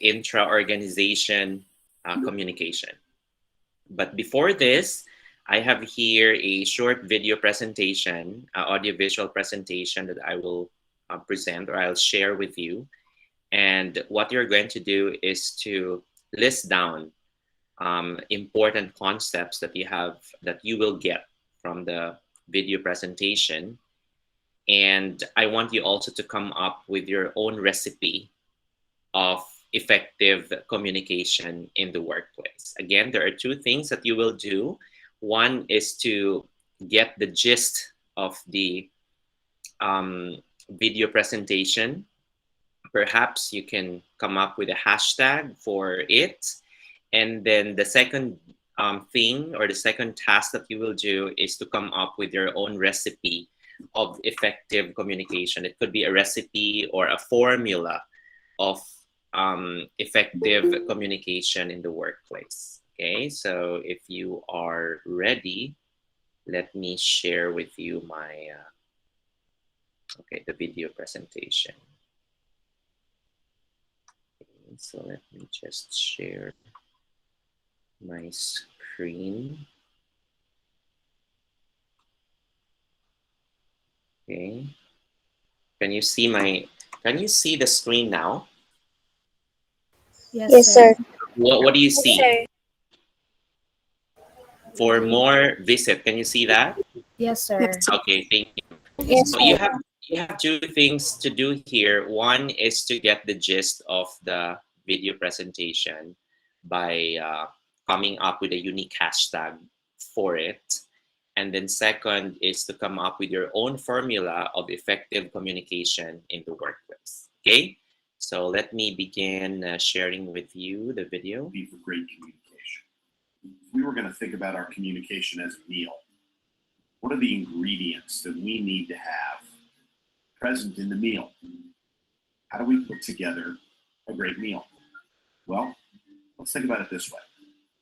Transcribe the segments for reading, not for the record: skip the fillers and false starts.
intra-organization communication. But before this, I have here a short video presentation, audiovisual presentation that I will present, or I'll share with you. And what you're going to do is to list down important concepts that you will get from the video presentation. And I want you also to come up with your own recipe of effective communication in the workplace. Again, there are two things that you will do. One is to get the gist of the video presentation. Perhaps you can come up with a hashtag for it. And then the second thing, or the second task that you will do, is to come up with your own recipe of effective communication. It could be a recipe or a formula of effective communication in the workplace. Okay, so if you are ready, let me share with you my the video presentation. Okay, so let me just share my screen. Okay, can you see the screen now? Yes, sir. What do you see? For more visit, can you see that? Yes, sir. Okay, thank you. Yes, So you have two things to do here. One is to get the gist of the video presentation by coming up with a unique hashtag for it. And then second is to come up with your own formula of effective communication in the workplace. Okay, so let me begin sharing with you the video. Be for great communication. We were going to think about our communication as a meal. What are the ingredients that we need to have present in the meal? How do we put together a great meal? Well, let's think about it this way.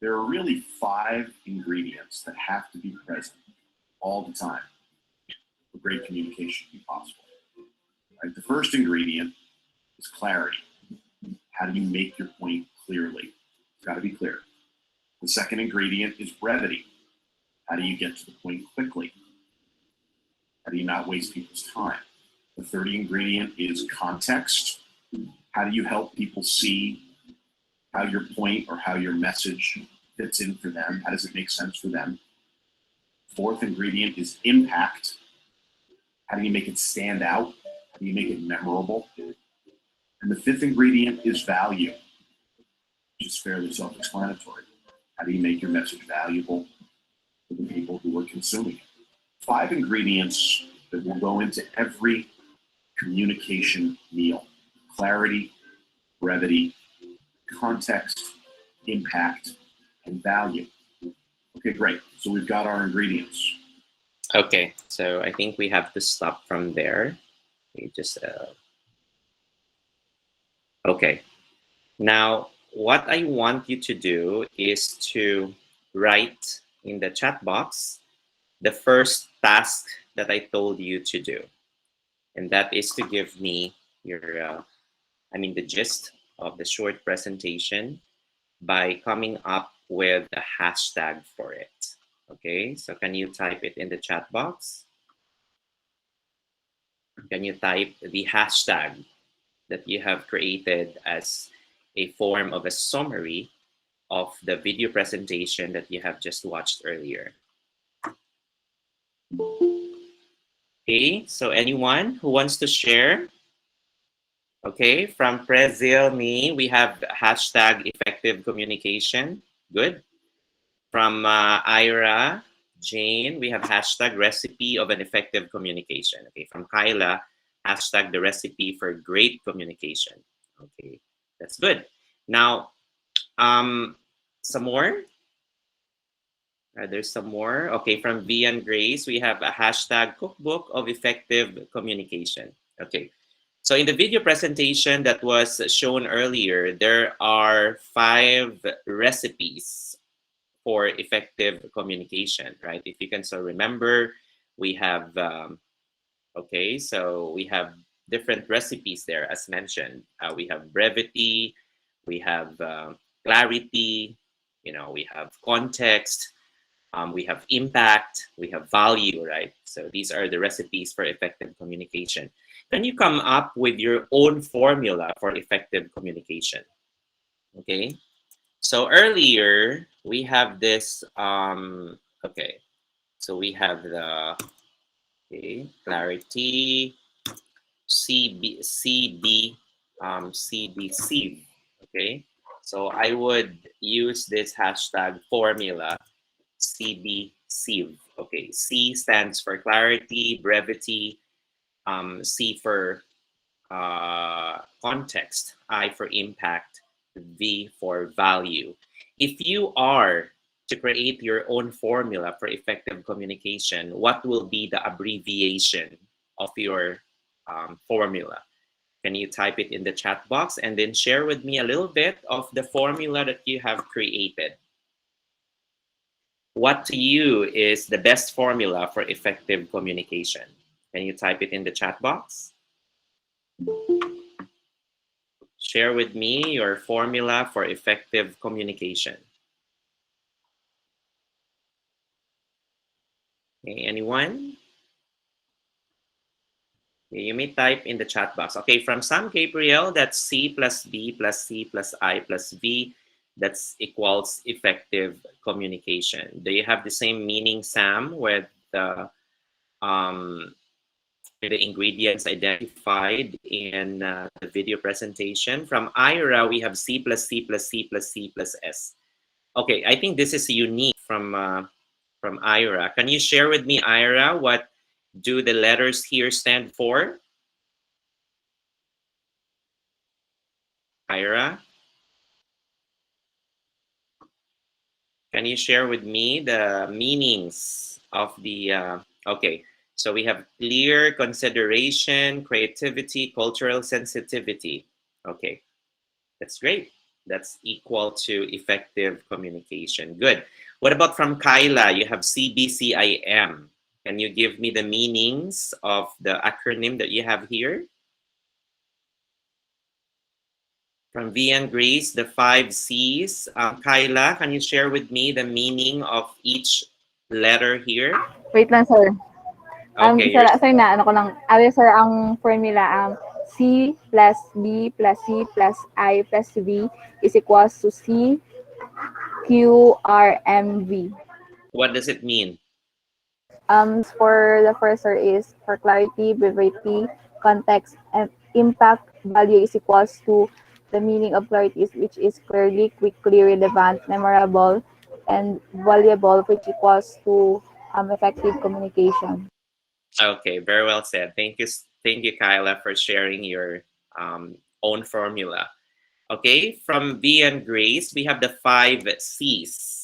There are really 5 ingredients that have to be present all the time for great communication to be possible. Right? The first ingredient is clarity. How do you make your point clearly? It's got to be clear. The second ingredient is brevity. How do you get to the point quickly? How do you not waste people's time? The third ingredient is context. How do you help people see how your point or how your message fits in for them? How does it make sense for them? Fourth ingredient is impact. How do you make it stand out? How do you make it memorable? And the fifth ingredient is value, which is fairly self-explanatory. How do you make your message valuable to the people who are consuming it? 5 ingredients that will go into every communication meal: clarity, brevity, context, impact, and value. Okay, great. So we've got our ingredients. Okay, so I think we have to stop from there. We just okay. Now, what I want you to do is to write in the chat box the first task that I told you to do. And that is to give me your, the gist of the short presentation by coming up with a hashtag for it. Okay, so can you type it in the chat box? Can you type the hashtag that you have created as a form of a summary of the video presentation that you have just watched earlier? Okay, so anyone who wants to share? Okay, from Prezil, me, we have hashtag effective communication. Good. From Ira, Jane, we have hashtag recipe of an effective communication. Okay, from Kyla, hashtag the recipe for great communication. Okay, that's good. Now, some more? There's some more. Okay, from Vian Grace, we have a hashtag cookbook of effective communication. Okay, so in the video presentation that was shown earlier, there are 5 recipes for effective communication, right? If you can still remember, we have, okay, so we have different recipes there as mentioned. We have brevity, We have clarity, we have context, we have impact, we have value, right? So these are the recipes for effective communication. Can you come up with your own formula for effective communication? Okay. So earlier we have this, okay. So we have the, okay, clarity, CDC. Okay. So I would use this hashtag formula CDC. Okay. C stands for clarity, brevity, C for context, I for impact, V for value. If you are to create your own formula for effective communication, what will be the abbreviation of your formula? Can you type it in the chat box and then share with me a little bit of the formula that you have created? What to you is the best formula for effective communication? Can you type it in the chat box? Share with me your formula for effective communication. Okay, anyone? Okay, you may type in the chat box. Okay, from Sam Gabriel, that's C plus B plus C plus I plus V. That's equals effective communication. Do you have the same meaning, Sam, with the ingredients identified in the video presentation? From Ira, we have C plus C plus C plus C plus S. Okay, I think this is unique from Ira. Can you share with me, Ira, what do the letters here stand for? Ira, can you share with me the meanings of the, okay, so we have clear, consideration, creativity, cultural sensitivity. Okay, that's great. That's equal to effective communication. Good. What about from Kyla? You have CBCIM. Can you give me the meanings of the acronym that you have here? From V and Grace, the 5 C's. Kyla, can you share with me the meaning of each letter here? Wait lang, sir. Okay, Sir na, ano ko lang, sir, ang formula, C plus B plus C plus I plus V is equals to C, Q, R, M, V. what does it mean? For the first, sir, is for clarity, brevity, context, and impact, value is equals to the meaning of clarity, which is clearly, quickly, relevant, memorable, and valuable, which equals to effective communication. Okay, very well said. Thank you, Kyla, for sharing your own formula. Okay, from V and Grace, we have the 5 C's.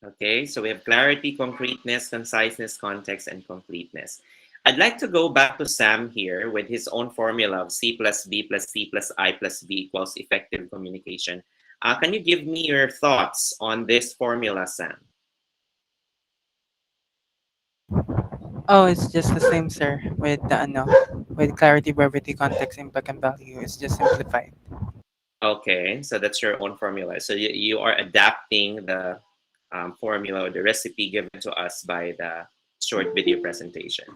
Okay, so we have clarity, concreteness, conciseness, context, and completeness. I'd like to go back to Sam here with his own formula of C plus B plus C plus I plus V equals effective communication. Can you give me your thoughts on this formula, Sam? Oh, it's just the same, sir. With the with clarity, brevity, context, impact, and value. It's just simplified. Okay, so that's your own formula. So you are adapting the formula or the recipe given to us by the short video presentation.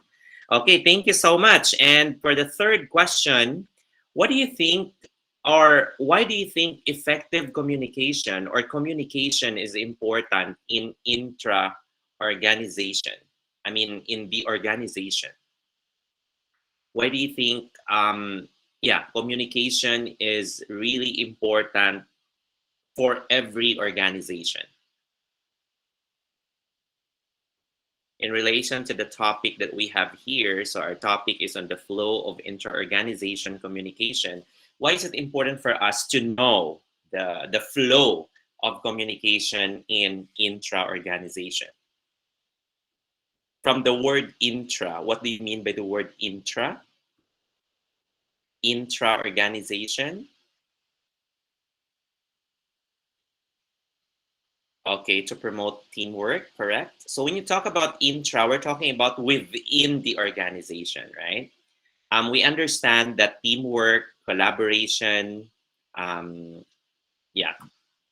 Okay, thank you so much. And for the third question, what do you think, or why do you think effective communication or communication is important in intra-organization? I mean, in the organization. Why do you think, yeah, communication is really important for every organization? In relation to the topic that we have here, so our topic is on the flow of inter-organization communication. Why is it important for us to know the flow of communication in intra-organization? From the word intra, what do you mean by the word intra? Intra-organization? Okay, to promote teamwork, correct? So when you talk about intra, we're talking about within the organization, right? We understand that teamwork, collaboration, um, yeah,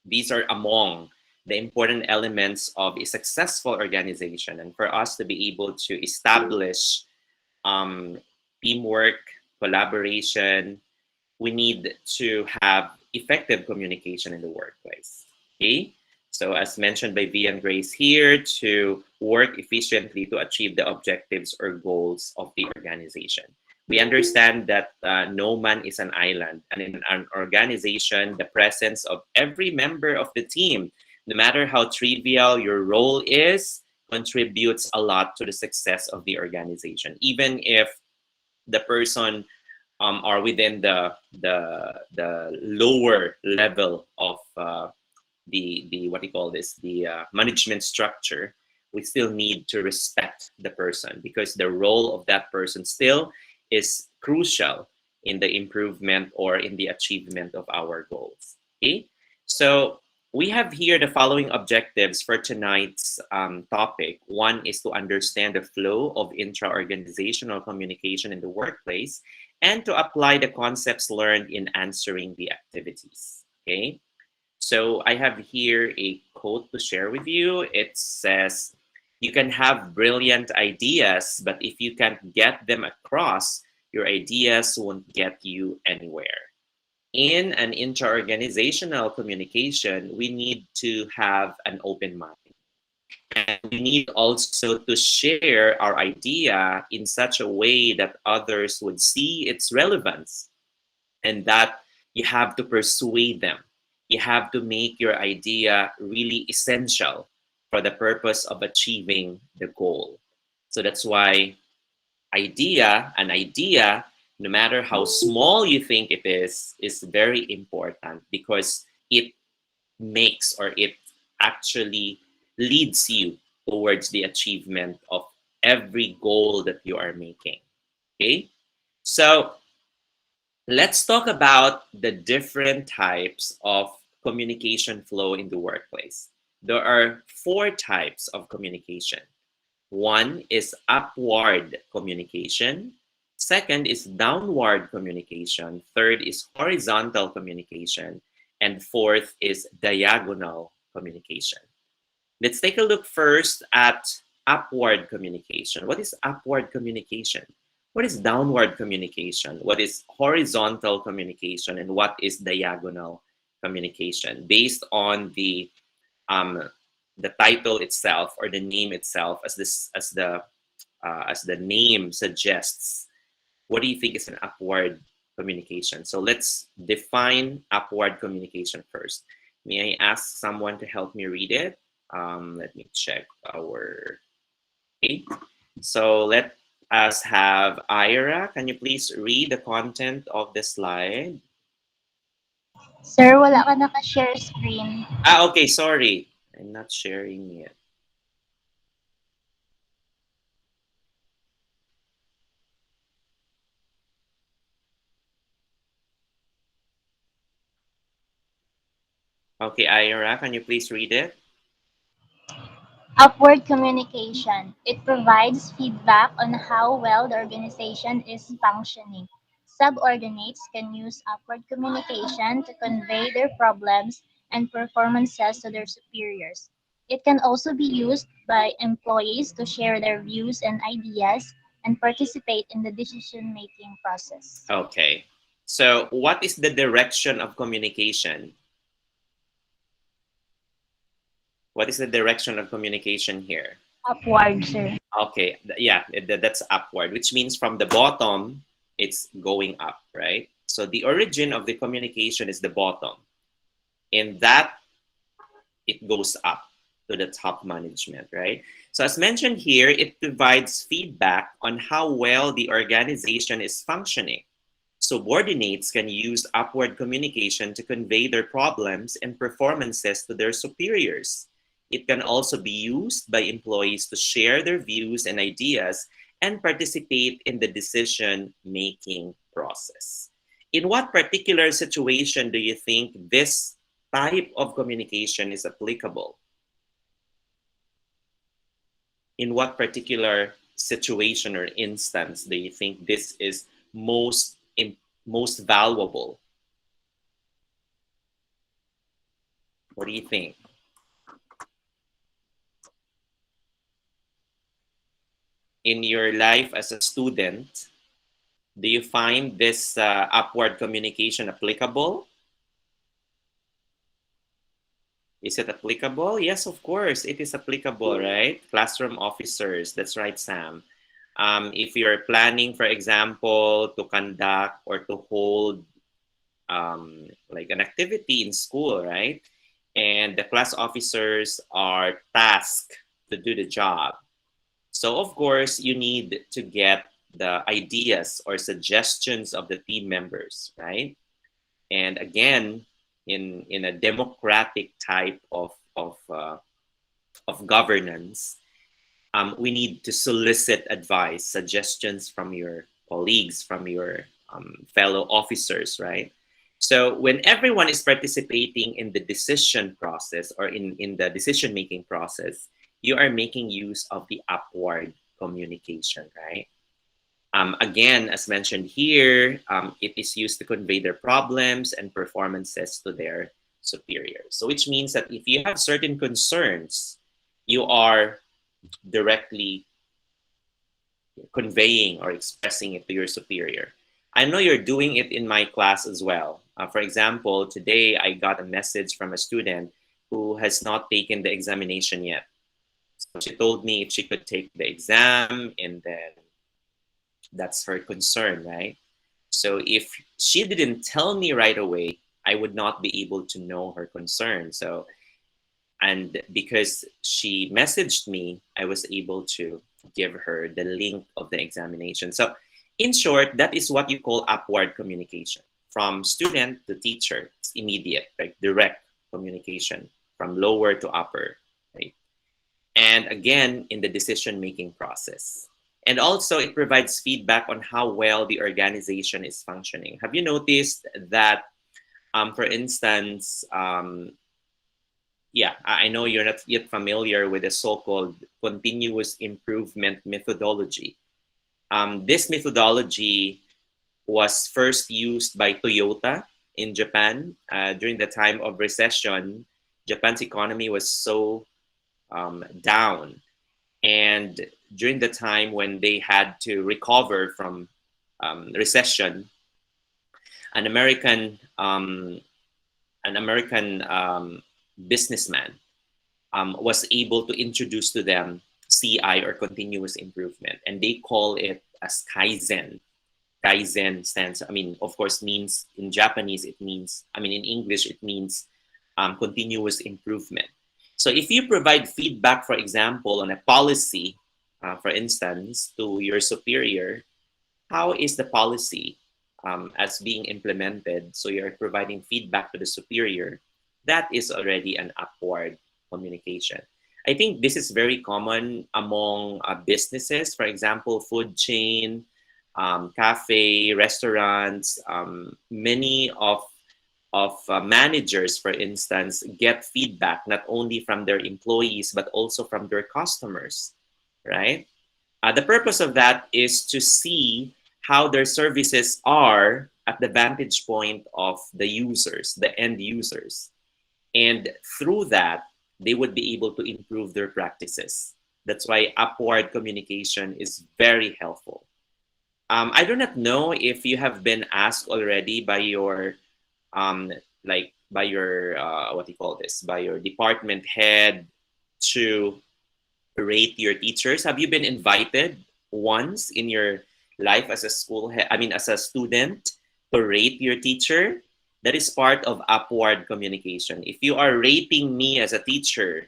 these are among the important elements of a successful organization. And for us to be able to establish um, teamwork, collaboration, we need to have effective communication in the workplace. Okay? So as mentioned by V and Grace here, to work efficiently to achieve the objectives or goals of the organization. We understand that no man is an island, and in an organization, the presence of every member of the team, no matter how trivial your role is, contributes a lot to the success of the organization. Even if the person are within the lower level of the what do you call this, the management structure, we still need to respect the person because the role of that person still is crucial in the improvement or in the achievement of our goals. Okay, so we have here the following objectives for tonight's topic. One is to understand the flow of intra-organizational communication in the workplace and to apply the concepts learned in answering the activities. Okay, so I have here a quote to share with you. It says, "You can have brilliant ideas, but if you can't get them across, your ideas won't get you anywhere." In an inter-organizational communication, we need to have an open mind. And we need also to share our idea in such a way that others would see its relevance and that you have to persuade them. You have to make your idea really essential for the purpose of achieving the goal. So that's why an idea, no matter how small you think it is very important because it makes or it actually leads you towards the achievement of every goal that you are making. Okay? So let's talk about the different types of communication flow in the workplace. There are four types of communication. One is upward communication. Second is downward communication. Third is horizontal communication. And fourth is diagonal communication. Let's take a look first at upward communication. What is upward communication? What is downward communication? What is horizontal communication? And what is diagonal communication? Based on the title itself or the name itself, as the name suggests, what do you think is an upward communication? So let's define upward communication first. May I ask someone to help me read it? Let me check our okay. So let us have Ira. Can you please read the content of the slide? Sir, wala ka naka-share screen. Okay, sorry. I'm not sharing it. Okay, Ira, can you please read it? Upward communication. It provides feedback on how well the organization is functioning. Subordinates can use upward communication to convey their problems and performances to their superiors. It can also be used by employees to share their views and ideas and participate in the decision-making process. Okay. So what is the direction of communication? What is the direction of communication here? Upward, sir. Okay, yeah, that's upward, which means from the bottom, it's going up, right? So the origin of the communication is the bottom. In that, it goes up to the top management, right? So as mentioned here, it provides feedback on how well the organization is functioning. Subordinates can use upward communication to convey their problems and performances to their superiors. It can also be used by employees to share their views and ideas and participate in the decision-making process. In what particular situation do you think this type of communication is applicable? in what particular situation or instance do you think this is most valuable? What do you think? In your life as a student, do you find this upward communication applicable? Is it applicable? Yes, of course, it is applicable, right? Classroom officers, that's right, Sam. If you're planning, for example, to conduct or to hold like an activity in school, right? And the class officers are tasked to do the job. So of course, you need to get the ideas or suggestions of the team members, right? And again, in a democratic type of governance, we need to solicit advice, suggestions from your colleagues, from your fellow officers, right? So when everyone is participating in the decision process or in the decision-making process, you are making use of the upward communication, right? Again, as mentioned here, it is used to convey their problems and performances to their superiors. So which means that if you have certain concerns, you are directly conveying or expressing it to your superior. I know you're doing it in my class as well. For example, today I got a message from a student who has not taken the examination yet. So she told me if she could take the exam, and then that's her concern, right? So if she didn't tell me right away, I would not be able to know her concern. So, and because she messaged me, I was able to give her the link of the examination. So in short, that is what you call upward communication. From student to teacher, it's immediate, right? Direct communication from lower to upper, right? And again, in the decision-making process. And also, it provides feedback on how well the organization is functioning. Have you noticed that, for instance, yeah, I know you're not yet familiar with the so-called continuous improvement methodology. This methodology was first used by Toyota in Japan during the time of recession. Japan's economy was so down. And during the time when they had to recover from recession, an American businessman was able to introduce to them CI, or continuous improvement, and they call it as Kaizen. Kaizen stands, I mean, of course, means in Japanese, it means, I mean, in English, it means continuous improvement. So if you provide feedback, for example, on a policy, for instance, to your superior, how is the policy as being implemented? So you're providing feedback to the superior. That is already an upward communication. I think this is very common among businesses. For example, food chain, cafe, restaurants, many of managers, for instance, get feedback not only from their employees, but also from their customers, right? The purpose of that is to see how their services are at the vantage point of the users, the end users. And through that, they would be able to improve their practices. That's why upward communication is very helpful. I do not know if you have been asked already by your by your what do you call this, by your department head to rate your teachers. Have you been invited once in your life as a school head, I mean as a student, to rate your teacher? That is part of upward communication. If you are rating me as a teacher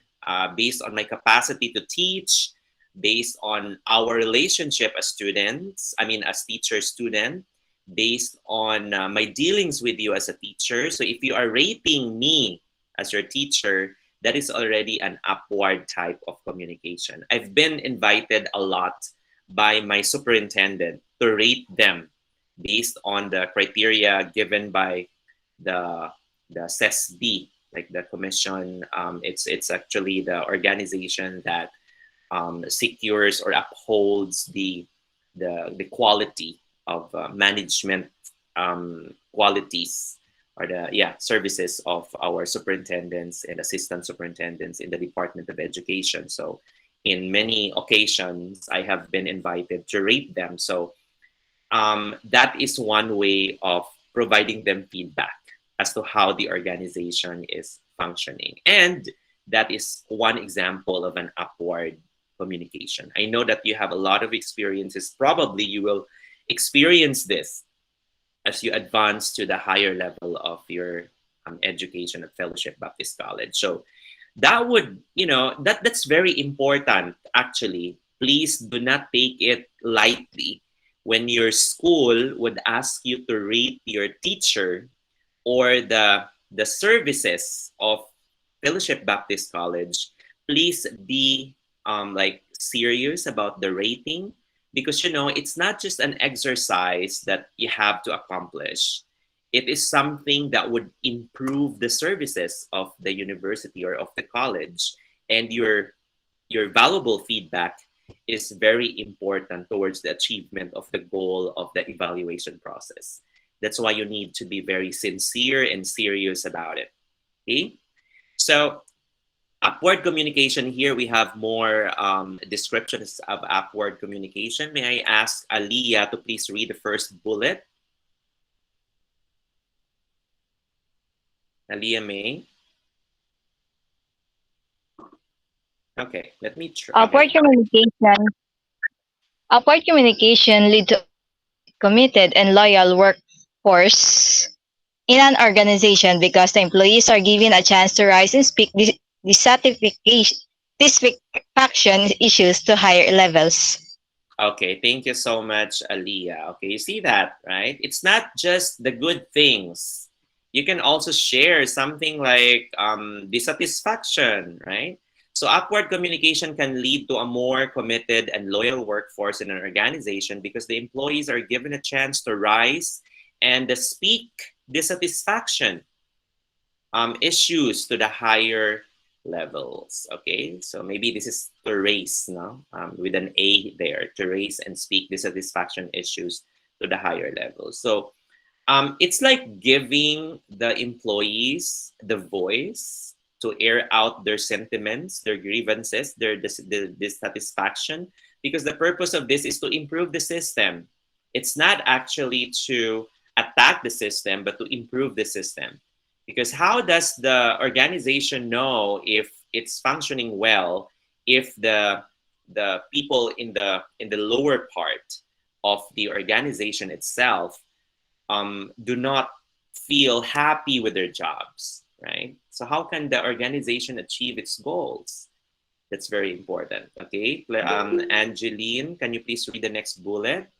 based on my capacity to teach, based on our relationship as students, I mean as teacher-student, based on my dealings with you as a teacher. So if you are rating me as your teacher, that is already an upward type of communication. I've been invited a lot by my superintendent to rate them based on the criteria given by the CESB, like the commission. It's actually the organization that secures or upholds the quality of management qualities or the services of our superintendents and assistant superintendents in the Department of Education. So in many occasions, I have been invited to rate them. So that is one way of providing them feedback as to how the organization is functioning. And that is one example of an upward communication. I know that you have a lot of experiences. Probably you will experience this as you advance to the higher level of your education at Fellowship Baptist College. So that would, that's very important actually. Please do not take it lightly when your school would ask you to rate your teacher or the services of Fellowship Baptist College. Please be like serious about the rating, because it's not just an exercise that you have to accomplish. It is something that would improve the services of the university or of the college, and your valuable feedback is very important towards the achievement of the goal of the evaluation process. That's why you need to be very sincere and serious about it. Okay? So upward communication, here we have more descriptions of upward communication. May I ask Aliyah to please read the first bullet? Aliyah May. Okay, let me try. Upward communication lead to committed and loyal workforce in an organization because the employees are given a chance to rise and speak dissatisfaction issues to higher levels. Okay, thank you so much, Aliyah. Okay, you see that, right? It's not just the good things. You can also share something like dissatisfaction, right? So upward communication can lead to a more committed and loyal workforce in an organization because the employees are given a chance to rise and speak dissatisfaction issues to the higher levels. Okay, so maybe this is to raise, no, with an A there, to raise and speak dissatisfaction issues to the higher levels. So it's like giving the employees the voice to air out their sentiments, their grievances, their dissatisfaction, because the purpose of this is to improve the system. It's not actually to attack the system, but to improve the system. Because how does the organization know if it's functioning well if the people in the lower part of the organization itself do not feel happy with their jobs, right? So how can the organization achieve its goals? That's very important. Okay, Angeline, can you please read the next bullet?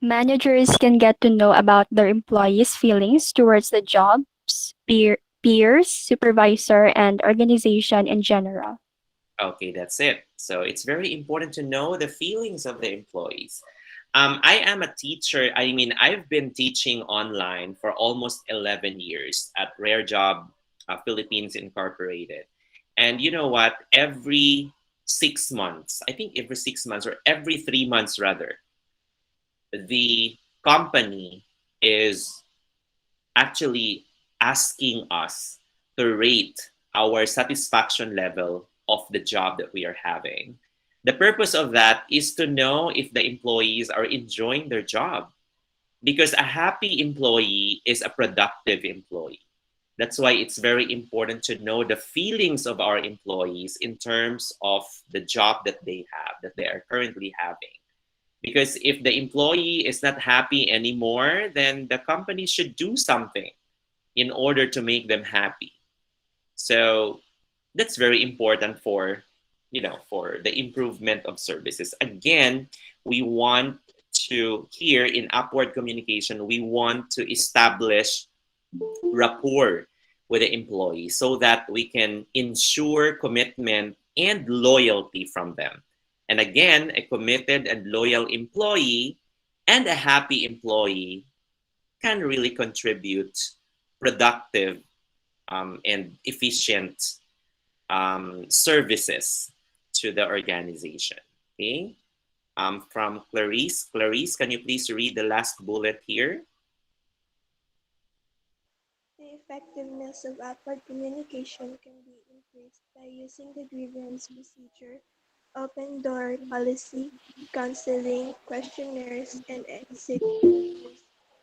Managers can get to know about their employees' feelings towards the jobs, peers, supervisor, and organization in general. Okay, that's it. So it's very important to know the feelings of the employees. I am a teacher. I mean, I've been teaching online for almost 11 years at Rare Job Philippines Incorporated. And you know what? Every 6 months, I think every 6 months or every 3 months rather, the company is actually asking us to rate our satisfaction level of the job that we are having. The purpose of that is to know if the employees are enjoying their job, because a happy employee is a productive employee. That's why it's very important to know the feelings of our employees in terms of the job that they have, that they are currently having. Because if the employee is not happy anymore, then the company should do something in order to make them happy. So that's very important for, for the improvement of services. Again, we want to, here in upward communication, we want to establish rapport with the employee so that we can ensure commitment and loyalty from them. And again, a committed and loyal employee and a happy employee can really contribute productive and efficient services to the organization. Okay. From Clarice. Clarice, can you please read the last bullet here? The effectiveness of upward communication can be increased by using the grievance procedure, open door policy, counseling, questionnaires, and exit interviews.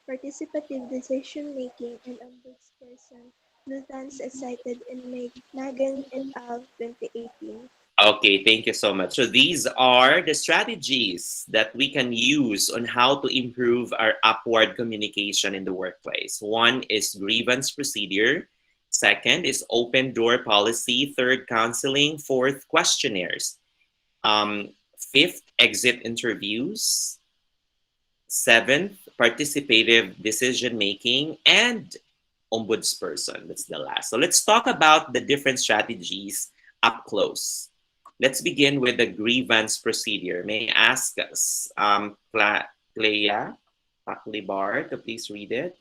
Participative decision making and ombudsperson, Lutans cited in Magan et al. 2018. Okay, thank you so much. So these are the strategies that we can use on how to improve our upward communication in the workplace. One is grievance procedure. Second is open door policy. Third, counseling. Fourth, questionnaires. Fifth, exit interviews. Seventh, participative decision making. And ombudsperson. That's the last. So let's talk about the different strategies up close. Let's begin with the grievance procedure. May I ask us, Clea Paklibar, to please read it?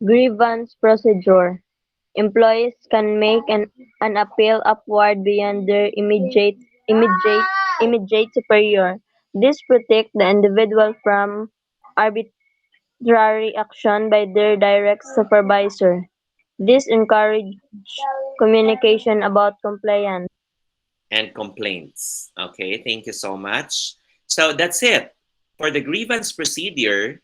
Grievance procedure. Employees can make an appeal upward beyond their immediate superior. This protects the individual from arbitrary action by their direct supervisor. This encourages communication about compliance. And complaints. Okay, thank you so much. So that's it. For the grievance procedure,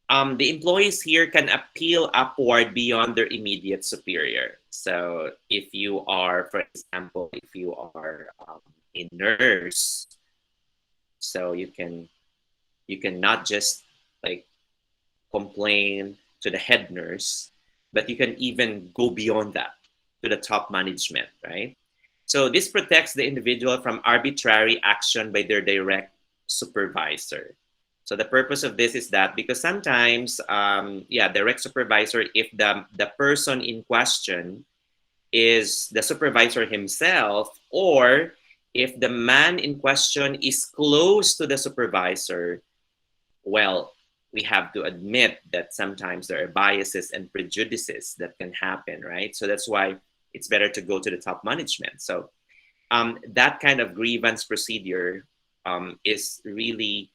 the employees here can appeal upward beyond their immediate superior. So if you are, for example, if you are a nurse, so you can not just like complain to the head nurse, but you can even go beyond that to the top management, right? So this protects the individual from arbitrary action by their direct supervisor. So the purpose of this is that because sometimes, direct supervisor, if the person in question is the supervisor himself, or if the man in question is close to the supervisor, well, we have to admit that sometimes there are biases and prejudices that can happen, right? So that's why it's better to go to the top management. So that kind of grievance procedure is really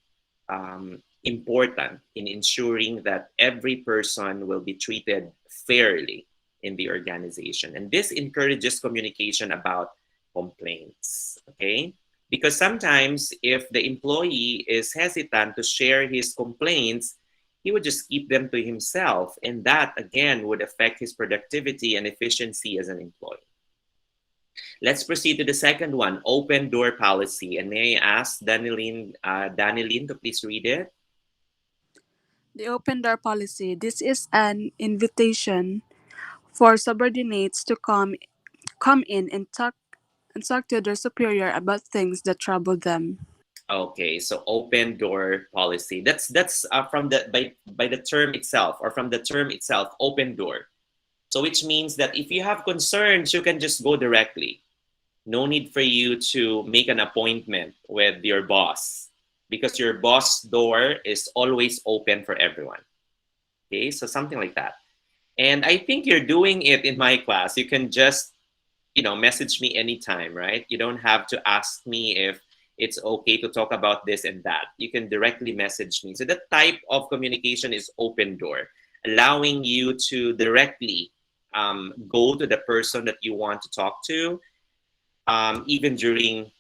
important in ensuring that every person will be treated fairly in the organization. And this encourages communication about complaints, okay? Because sometimes if the employee is hesitant to share his complaints, he would just keep them to himself. And that, again, would affect his productivity and efficiency as an employee. Let's proceed to the second one, open door policy. And may I ask Daniline to please read it? The open door policy. This is an invitation for subordinates to come in and talk to their superior about things that trouble them. Okay, so open door policy. That's from the by the term itself, or from the term itself, open door. So which means that if you have concerns, you can just go directly. No need for you to make an appointment with your boss, because your boss door is always open for everyone. Okay, so something like that. And I think you're doing it in my class. You can just, message me anytime, right? You don't have to ask me if it's okay to talk about this and that. You can directly message me. So that type of communication is open door, allowing you to directly go to the person that you want to talk to, even during,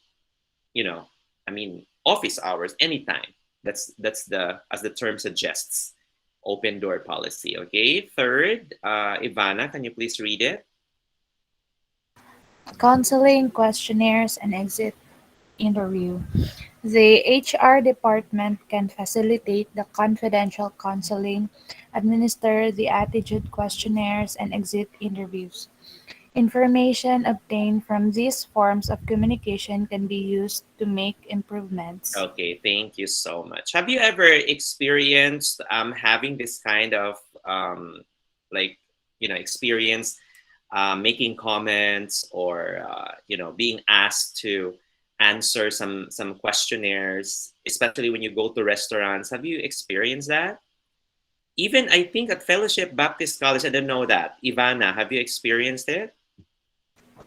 office hours, anytime. That's as the term suggests, open door policy. Okay. Third, Ivana, can you please read it? Counseling, questionnaires, and exit interview. The HR department can facilitate the confidential counseling, administer the attitude questionnaires, and exit interviews. Information obtained from these forms of communication can be used to make improvements. Okay, thank you so much. Have you ever experienced having this kind of experience making comments, or being asked to answer some questionnaires, especially when you go to restaurants? Have you experienced that? Even I think at Fellowship Baptist College, I don't know that. Ivana, have you experienced it?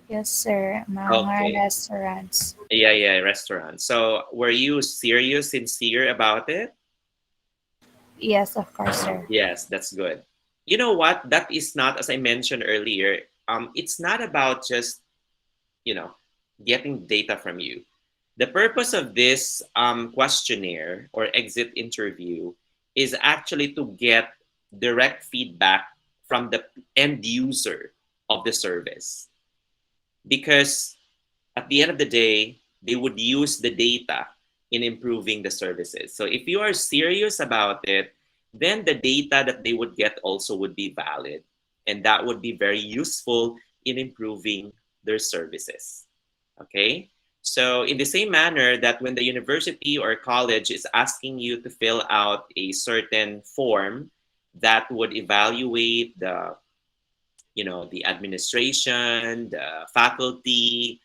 Yes, sir. Mga Okay. restaurants. Yeah, restaurant. So were you serious, sincere about it? Yes, of course, sir. Yes, that's good. You know what? That is not, as I mentioned earlier, it's not about just, you know, getting data from you. The purpose of this questionnaire or exit interview is actually to get direct feedback from the end user of the service. Because at the end of the day, they would use the data in improving the services. So if you are serious about it, then the data that they would get also would be valid. And that would be very useful in improving their services. Okay? So in the same manner that when the university or college is asking you to fill out a certain form that would evaluate the, you know, the administration, the faculty,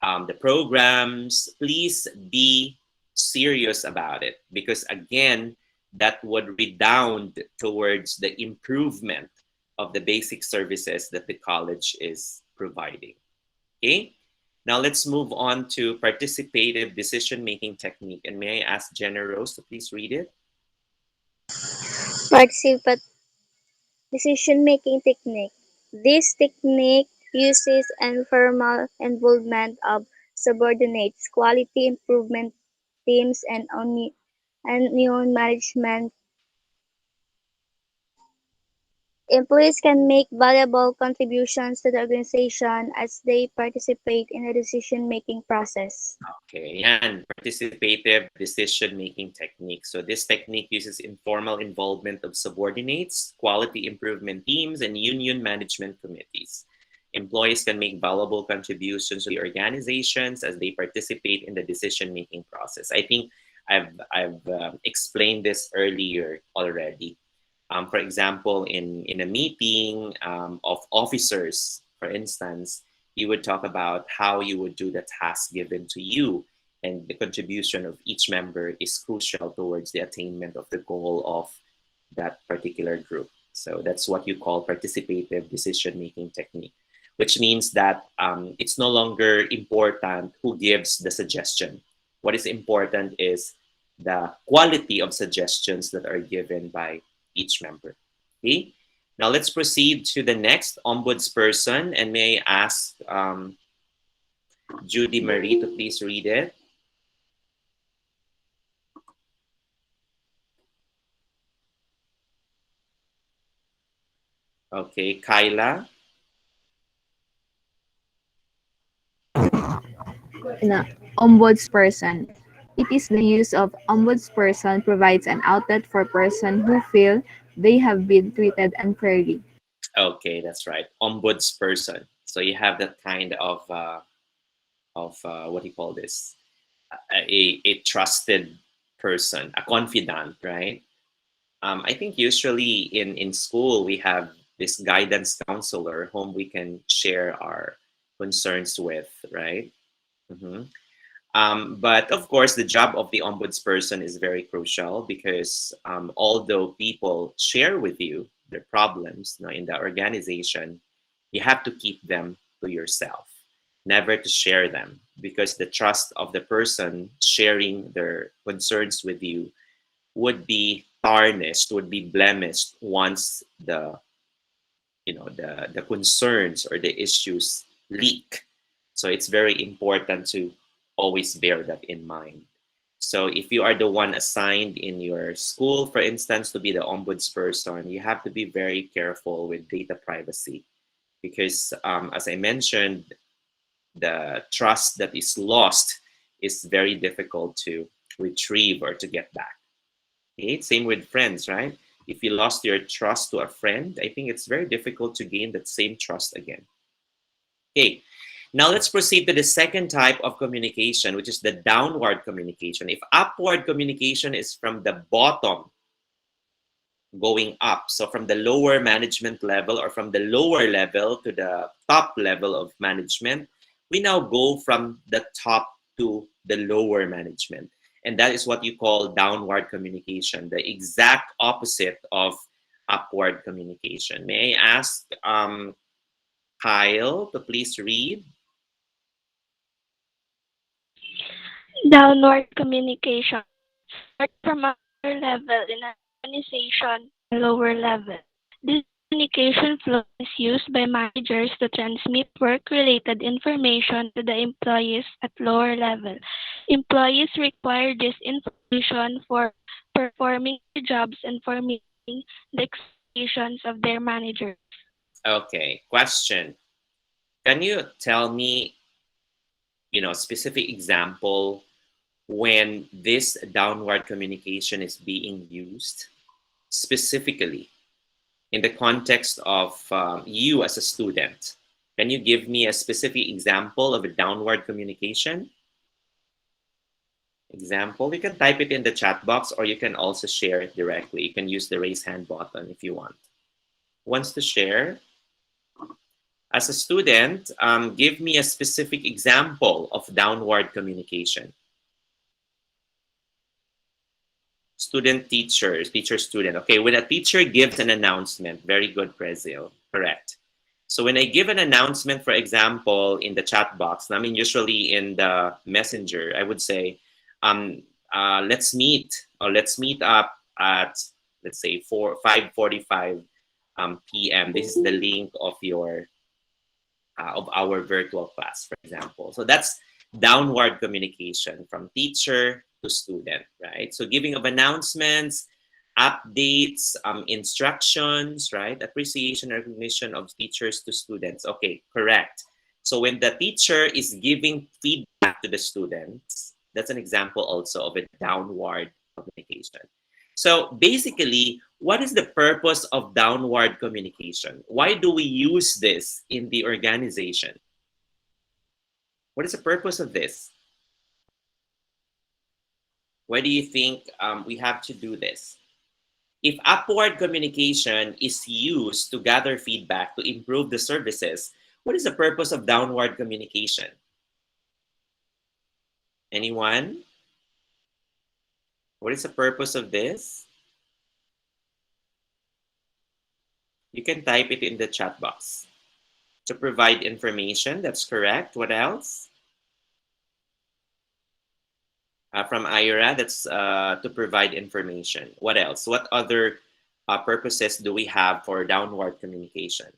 the programs, please be serious about it, because again, that would redound towards the improvement of the basic services that the college is providing. Okay, now let's move on to participative decision-making technique. And may I ask Jenna Rose to please read it? Participative decision-making technique. This technique uses informal involvement of subordinates, quality improvement teams, and union management. Employees can make valuable contributions to the organization as they participate in the decision-making process. Okay, yan, participative decision-making technique. So this technique uses informal involvement of subordinates, quality improvement teams, and union management committees. Employees can make valuable contributions to the organizations as they participate in the decision-making process. I think I've explained this earlier already. For example, in a meeting of officers, for instance, you would talk about how you would do the task given to you, and the contribution of each member is crucial towards the attainment of the goal of that particular group. So that's what you call participative decision-making technique, which means that it's no longer important who gives the suggestion. What is important is the quality of suggestions that are given by each member. Okay, now let's proceed to the next ombudsperson, and may I ask Judy Marie to please read it. Okay, Kyla. Ombudsperson. It is the use of ombudsperson provides an outlet for persons who feel they have been treated unfairly. Okay, that's right, ombudsperson. So you have that kind of what do you call this? A trusted person, a confidant, right? I think usually in school we have this guidance counselor whom we can share our concerns with, right? Mhm. But of course, the job of the ombudsperson is very crucial, because although people share with you their problems, you know, in the organization, you have to keep them to yourself, never to share them, because the trust of the person sharing their concerns with you would be tarnished, would be blemished once the, you know, the concerns or the issues leak. So it's very important to always bear that in mind. So if you are the one assigned in your school, for instance, to be the ombudsperson, you have to be very careful with data privacy, because as I mentioned, the trust that is lost is very difficult to retrieve or to get back. Okay? Same with friends, right? If you lost your trust to a friend, I think it's very difficult to gain that same trust again. Okay, now let's proceed to the second type of communication, which is the downward communication. If upward communication is from the bottom going up, so from the lower management level or from the lower level to the top level of management, we now go from the top to the lower management. And that is what you call downward communication, the exact opposite of upward communication. May I ask Kyle to please read? Downward communication start from a higher level in an organization to a lower level. This communication flow is used by managers to transmit work-related information to the employees at lower level. Employees require this information for performing their jobs and for meeting the expectations of their managers. Okay, question. Can you tell me, specific example when this downward communication is being used specifically in the context of you as a student? Can you give me a specific example of a downward communication? Example, you can type it in the chat box or you can also share it directly. You can use the raise hand button if you want. Who wants to share? As a student, give me a specific example of downward communication. Student, teachers, teacher, student. Okay, when a teacher gives an announcement, very good, Prezil, correct. So when I give an announcement, for example, in the chat box, I mean, usually in the messenger, I would say, let's meet up at, let's say, 5:45 p.m. This is the link of your of our virtual class, for example. So that's downward communication from teacher to student, right? So giving of announcements, updates, instructions, right? Appreciation, recognition of teachers to students. Okay, correct. So when the teacher is giving feedback to the students, that's an example also of a downward communication. So basically, what is the purpose of downward communication? Why do we use this in the organization? What is the purpose of this? Why do you think we have to do this? If upward communication is used to gather feedback to improve the services, what is the purpose of downward communication? Anyone? What is the purpose of this? You can type it in the chat box. To provide information, that's correct. What else? From Ira, that's to provide information. What else? What other purposes do we have for downward communication?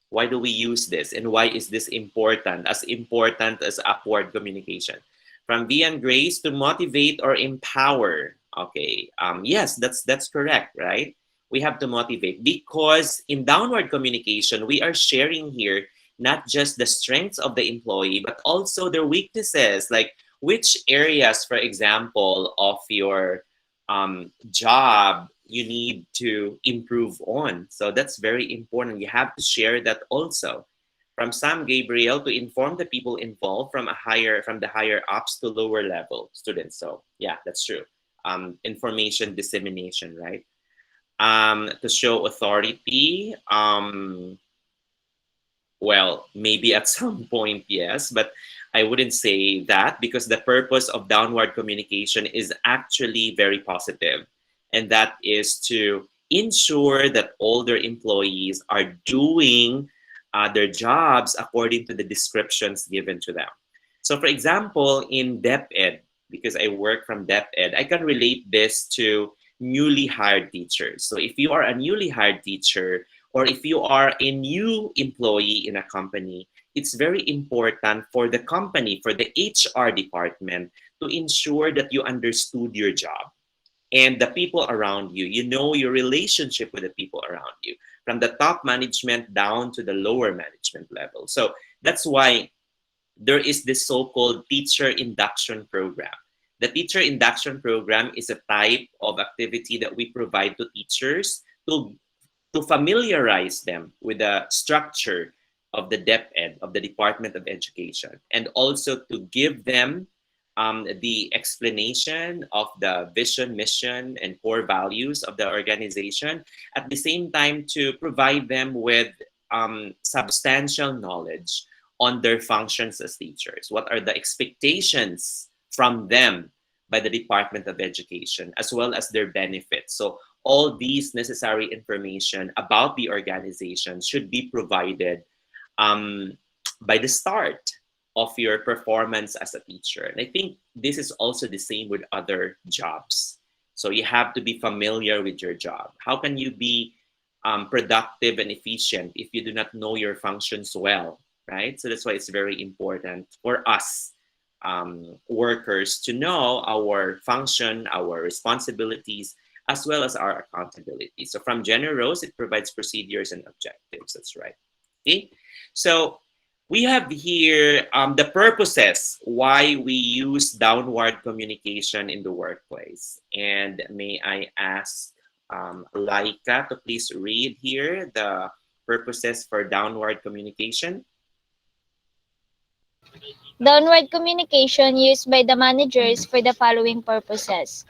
Why do we use this? And why is this important as upward communication? From V and Grace, to motivate or empower. Okay, yes, that's correct, right? We have to motivate because in downward communication, we are sharing here not just the strengths of the employee, but also their weaknesses, like which areas, for example, of your job you need to improve on. So that's very important. You have to share that also. From Sam Gabriel, to inform the people involved from the higher ups to lower level students. So yeah, that's true. Information dissemination, right? To show authority. Well, maybe at some point, yes, but I wouldn't say that because the purpose of downward communication is actually very positive. And that is to ensure that all their employees are doing their jobs according to the descriptions given to them. So for example, in DepEd, because I work from DepEd, I can relate this to newly hired teachers. So if you are a newly hired teacher, or if you are a new employee in a company, it's very important for the company, for the HR department, to ensure that you understood your job and the people around you. You know your relationship with the people around you, from the top management down to the lower management level. So that's why there is this so-called teacher induction program. The teacher induction program is a type of activity that we provide to teachers to familiarize them with the structure of the DepEd, of the Department of Education, and also to give them the explanation of the vision, mission, and core values of the organization. At the same time, to provide them with substantial knowledge on their functions as teachers. What are the expectations from them by the Department of Education, as well as their benefits. So all these necessary information about the organization should be provided by the start of your performance as a teacher. And I think this is also the same with other jobs. So you have to be familiar with your job. How can you be productive and efficient if you do not know your functions well, right? So that's why it's very important for us workers to know our function, our responsibilities, as well as our accountability. So from Generose, it provides procedures and objectives. That's right. Okay. So we have here the purposes why we use downward communication in the workplace. And may I ask Laika to please read here the purposes for downward communication? Downward communication used by the managers for the following purposes: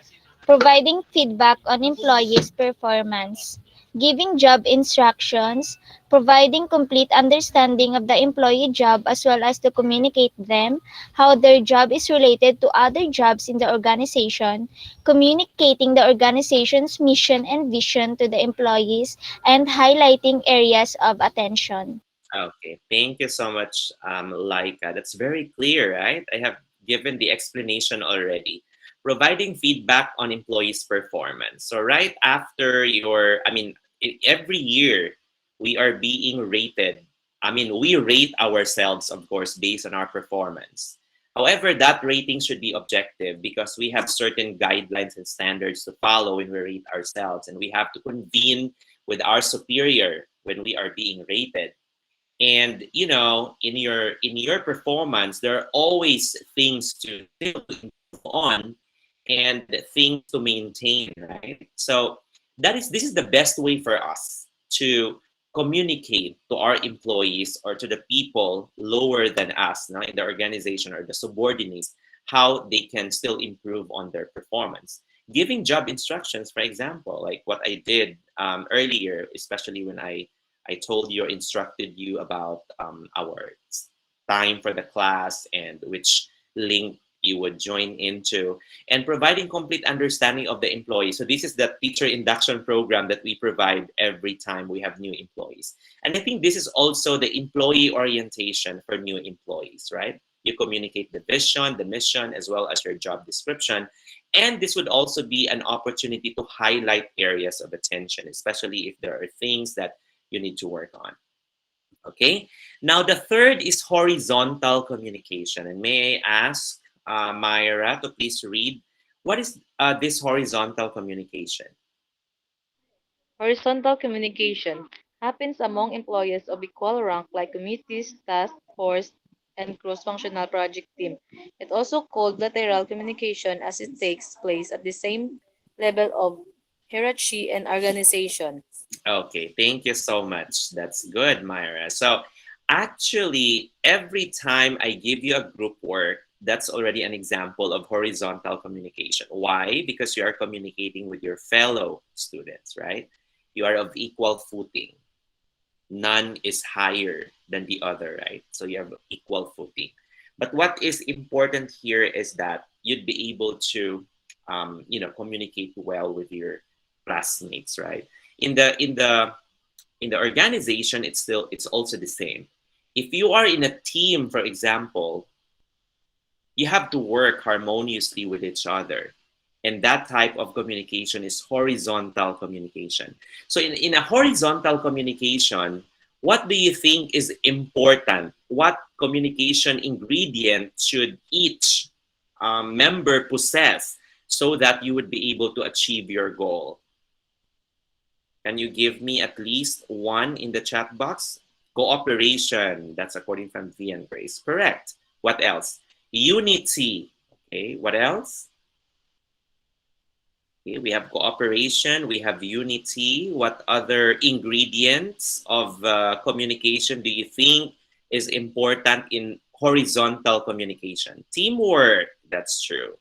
providing feedback on employees' performance, giving job instructions, providing complete understanding of the employee job as well as to communicate them, how their job is related to other jobs in the organization, communicating the organization's mission and vision to the employees, and highlighting areas of attention. Okay, thank you so much, Laika. That's very clear, right? I have given the explanation already. Providing feedback on employees' performance. So right after every year we are being rated. I mean, we rate ourselves, of course, based on our performance. However, that rating should be objective because we have certain guidelines and standards to follow when we rate ourselves, and we have to convene with our superior when we are being rated. And you know, in your performance, there are always things to improve on and things to maintain, right? So this is the best way for us to communicate to our employees or to the people lower than us now in the organization or the subordinates how they can still improve on their performance. Giving job instructions, for example, like what I did earlier, especially when I told you or instructed you about our time for the class and which link you would join into, and providing complete understanding of the employee. So this is the teacher induction program that we provide every time we have new employees. And I think this is also the employee orientation for new employees, right? You communicate the vision, the mission, as well as your job description. And this would also be an opportunity to highlight areas of attention, especially if there are things that you need to work on. Okay, now the third is horizontal communication. And may I ask Myra to please read what is this horizontal communication? Horizontal communication happens among employees of equal rank like committees, task force, and cross-functional project team. It's also called lateral communication as it takes place at the same level of hierarchy and organization. Okay, thank you so much. That's good, Myra. So actually, every time I give you a group work, that's already an example of horizontal communication. Why? Because you are communicating with your fellow students, right? You are of equal footing. None is higher than the other, right? So you have equal footing. But what is important here is that you'd be able to, communicate well with your classmates, right? In the organization, it's also the same. If you are in a team, for example, you have to work harmoniously with each other. And that type of communication is horizontal communication. So in a horizontal communication, what do you think is important? What communication ingredient should each member possess so that you would be able to achieve your goal? Can you give me at least one in the chat box? Cooperation. That's according from V and Grace. Correct. What else? Unity. Okay. What else? Okay, we have cooperation. We have unity. What other ingredients of communication do you think is important in horizontal communication? Teamwork. That's true.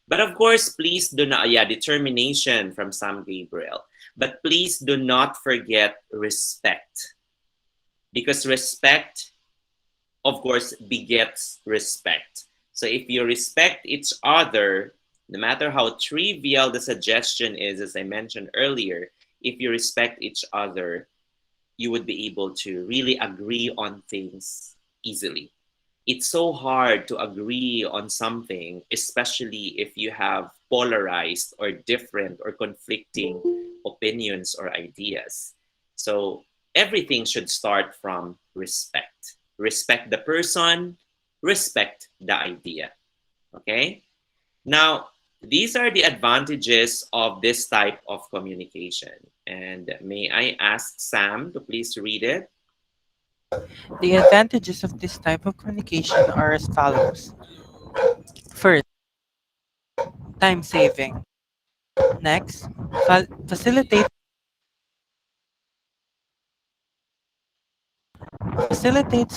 But of course, please do not, determination from Sam Gabriel. But please do not forget respect. Because respect, of course, begets respect. So if you respect each other, No matter how trivial the suggestion is, as I mentioned earlier, if you respect each other, you would be able to really agree on things easily. It's so hard to agree on something, especially if you have polarized or different or conflicting opinions or ideas. So everything should start from respect. Respect the person, respect the idea. Okay? Now, these are the advantages of this type of communication. And may I ask Sam to please read it? The advantages of this type of communication are as follows. First, time saving. Next, facilitates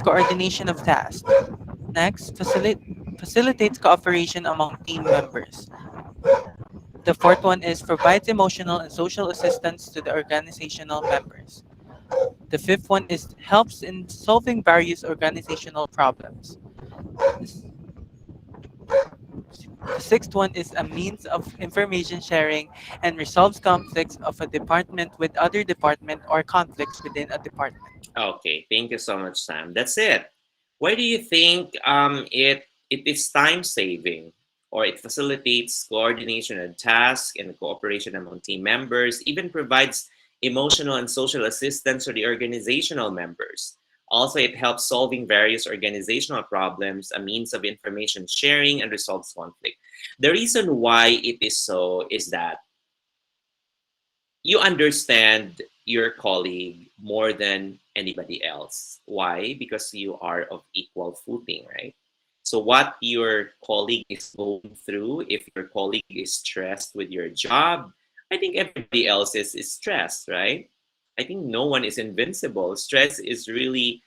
coordination of tasks. Next, facilitates cooperation among team members. The fourth one is provides emotional and social assistance to the organizational members. The fifth one is helps in solving various organizational problems. The sixth one is a means of information sharing and resolves conflicts of a department with other department or conflicts within a department. Okay, thank you so much, Sam. That's it. Why do you think it is time saving, or it facilitates coordination and tasks and cooperation among team members, even provides emotional and social assistance to the organizational members. Also, it helps solving various organizational problems, a means of information sharing, and resolves conflict. The reason why it is so is that you understand your colleague more than anybody else. Why? Because you are of equal footing, right? So, what your colleague is going through, if your colleague is stressed with your job, I think everybody else is stressed, right? I think no one is invincible. Stress is really,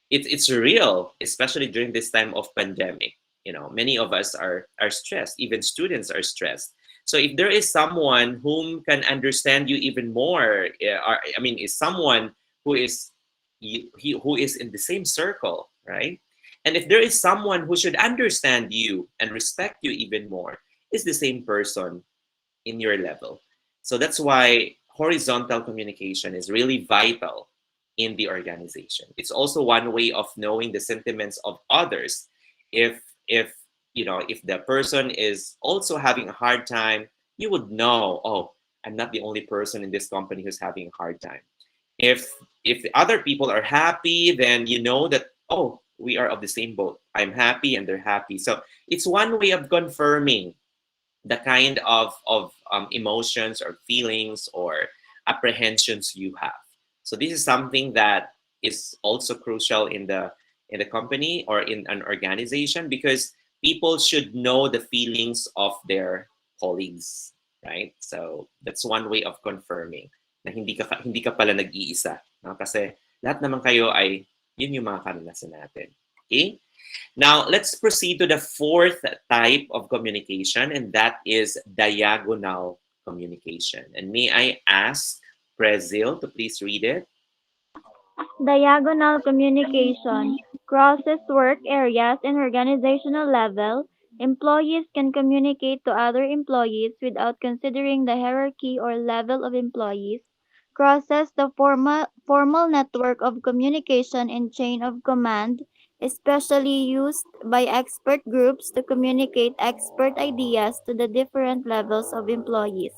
it's real, especially during this time of pandemic. Many of us are stressed. Even students are stressed. So if there is someone whom can understand you even more, is someone who is who is in the same circle, right? And if there is someone who should understand you and respect you even more, is the same person in your level. So that's why horizontal communication is really vital in the organization. It's also one way of knowing the sentiments of others. If if the person is also having a hard time, you would know, oh, I'm not the only person in this company who's having a hard time. If the other people are happy, then you know that, oh, we are of the same boat. I'm happy and they're happy. So it's one way of confirming the kind of emotions or feelings or apprehensions you have. So this is something that is also crucial in the company or in an organization, because people should know the feelings of their colleagues, right? So that's one way of confirming na hindi ka pala nag-iisa, no? Kasi lahat naman kayo ay yun yung mga karanasan natin. Okay? Now, let's proceed to the fourth type of communication, and that is diagonal communication. And may I ask Brazil to please read it? Diagonal communication crosses work areas and organizational level. Employees can communicate to other employees without considering the hierarchy or level of employees. Crosses the formal network of communication and chain of command, especially used by expert groups to communicate expert ideas to the different levels of employees.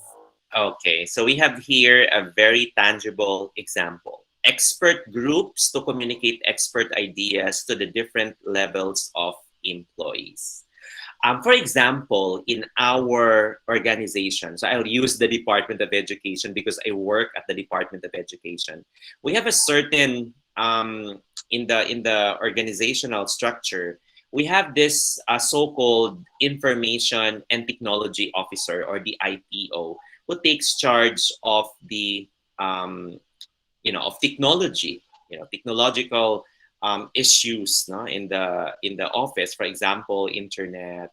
Okay, so we have here a very tangible example. Expert groups to communicate expert ideas to the different levels of employees. For example, in our organization, so I'll use the Department of Education because I work at the Department of Education. We have a certain in the organizational structure. We have this so-called Information and Technology Officer, or the ITO, who takes charge of the of technology, technological issues, no, in the office. For example, internet,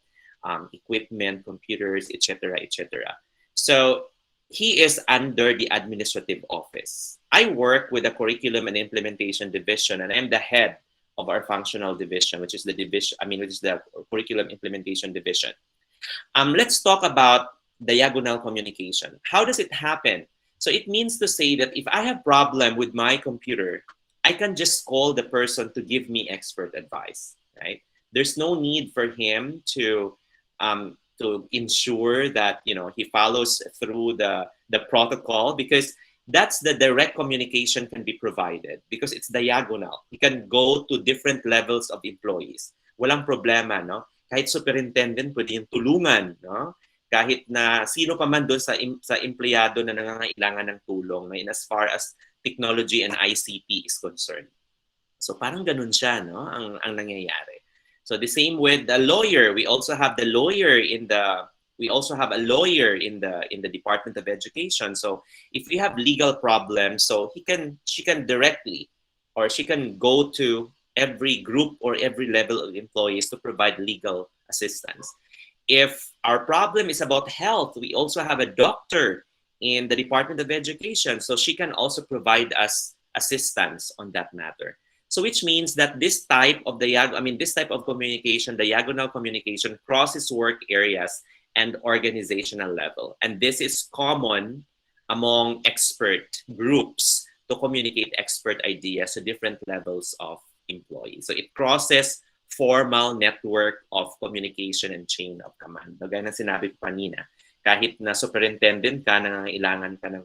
equipment, computers, etc., etc. So he is under the administrative office. I work with the curriculum and implementation division, and I'm the head of our functional division, which is the curriculum implementation division. Let's talk about diagonal communication. How does it happen? So it means to say that if I have problem with my computer, I can just call the person to give me expert advice, right? There's no need for him to ensure that he follows through the protocol, because that's the direct communication can be provided because it's diagonal. He can go to different levels of employees. Walang problema, no? Kahit superintendent, pwede yung tulungan, no? Kahit na sino pa man doon sa empleyado na nangangailangan ng tulong, na in as far as technology and ICT is concerned. So parang ganun siya, no? Ang nangyayari. So the same with the lawyer. We also have the lawyer in the Department of Education. So if we have legal problems, so she can directly, or she can go to every group or every level of employees to provide legal assistance. If our problem is about health, we also have a doctor in the Department of Education, so she can also provide us assistance on that matter. So which means that this type of communication, diagonal communication, crosses work areas and organizational level. And this is common among expert groups to communicate expert ideas to different levels of employees. So it crosses formal network of communication and chain of command. Gaya na sinabi ko kanina, kahit na superintendent ka, nangangailangan ka ng